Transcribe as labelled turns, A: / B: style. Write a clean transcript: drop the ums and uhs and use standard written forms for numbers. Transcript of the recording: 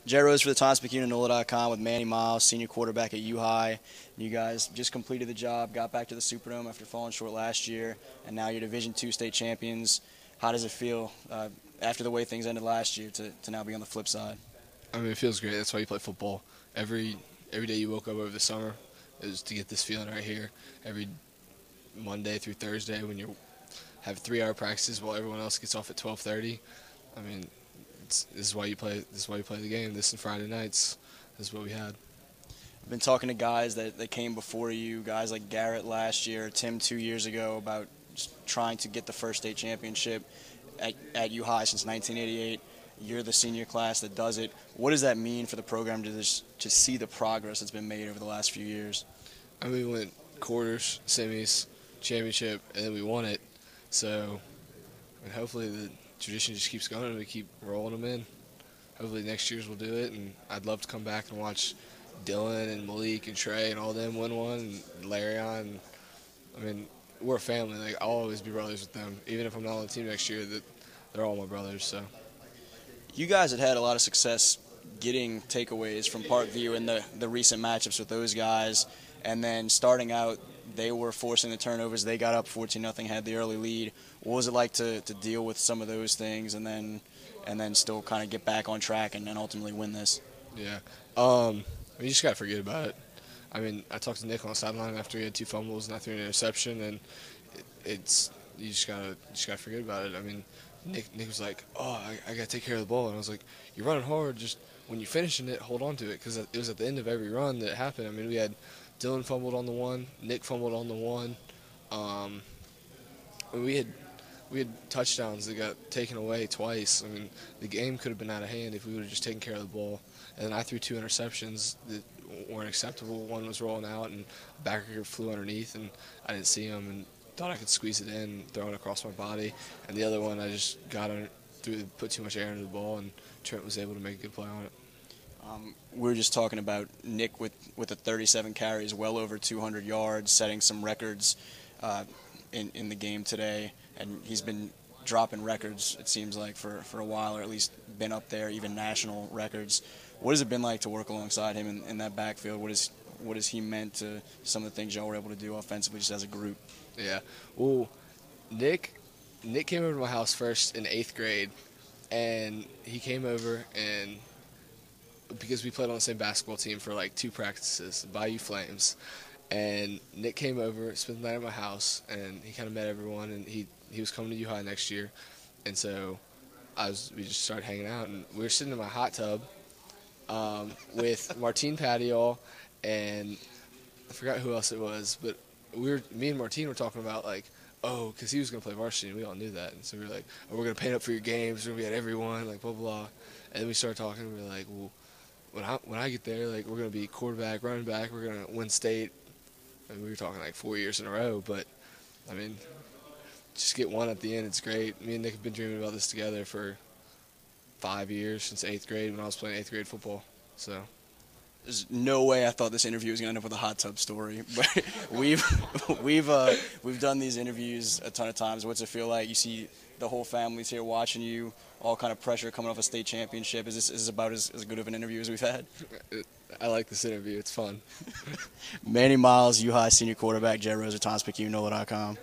A: Jay Rose for the Times-Picayune NOLA.com with Manny Miles, senior quarterback at U-High. You guys just completed the job, got back to the Superdome after falling short last year, and now you're Division II state champions. How does it feel after the way things ended last year to now be on the flip side?
B: I mean, it feels great. That's why you play football. Every day you woke up over the summer is to get this feeling right here. Every Monday through Thursday when you have 3-hour practices while everyone else gets off at 12:30. I mean, this is why you play. This is why you play the game. This and Friday nights. This is what we had.
A: I've been talking to guys that came before you, guys like Garrett last year, Tim 2 years ago, about just trying to get the first state championship at U-High since 1988. You're the senior class that does it. What does that mean for the program to see the progress that's been made over the last few years?
B: I mean, we went quarters, semis, championship, and then we won it. So, I mean, hopefully the tradition just keeps going and we keep rolling them in. Hopefully next year's we'll do it, and I'd love to come back and watch Dylan and Malik and Trey and all them win one, and Larion. I mean, we're a family. Like, I'll always be brothers with them. Even if I'm not on the team next year, they're all my brothers. So,
A: you guys had a lot of success getting takeaways from Parkview in the recent matchups with those guys, and then starting out, they were forcing the turnovers. They got up 14-0, had the early lead. What was it like to deal with some of those things and then still kind of get back on track and then ultimately win this?
B: Yeah. I mean, you just got to forget about it. I mean, I talked to Nick on the sideline after he had 2 fumbles and I threw an interception, and you just gotta forget about it. I mean, Nick was like, "Oh, I got to take care of the ball," and I was like, "You're running hard. Just when you're finishing it, hold on to it," because it was at the end of every run that it happened. I mean, we had Dylan fumbled on the one, Nick fumbled on the one. We had touchdowns that got taken away twice. I mean, the game could have been out of hand if we would have just taken care of the ball. And then I threw 2 interceptions that weren't acceptable. One was rolling out, and a backer flew underneath, and I didn't see him and thought I could squeeze it in, throw it across my body. And the other one, I just got on it, put too much air into the ball, and Trent was able to make a good play on it.
A: We were just talking about Nick with the 37 carries, well over 200 yards, setting some records in the game today. And he's been dropping records, it seems like, for a while, or at least been up there, even national records. What has it been like to work alongside him in that backfield? What has he meant to some of the things y'all were able to do offensively just as a group?
B: Yeah. Well, Nick came over to my house first in 8th grade, and he came over and because we played on the same basketball team for like 2 practices, Bayou Flames. And Nick came over, spent the night at my house, and he kind of met everyone, and he was coming to U-High next year. And so we just started hanging out, and we were sitting in my hot tub with Martine Patiol, and I forgot who else it was, but me and Martine were talking about, like, oh, because he was going to play varsity, and we all knew that. And so we were like, oh, we're going to paint up for your games, we're going to be at everyone, like, blah, blah, blah. And then we started talking, and we were like, well, when I get there, like, we're going to be quarterback, running back, we're going to win state. And we were talking like 4 years in a row, but, I mean, just get one at the end, it's great. Me and Nick have been dreaming about this together for 5 years, since 8th grade when I was playing 8th grade football. So
A: there's no way I thought this interview was going to end up with a hot tub story. But we've done these interviews a ton of times. What's it feel like? You see the whole family's here watching you, all kind of pressure coming off a state championship. Is this about as good of an interview as we've had?
B: I like this interview. It's fun.
A: Manny Miles, U-High senior quarterback, Jay Rose, Times-Picayune NOLA.com.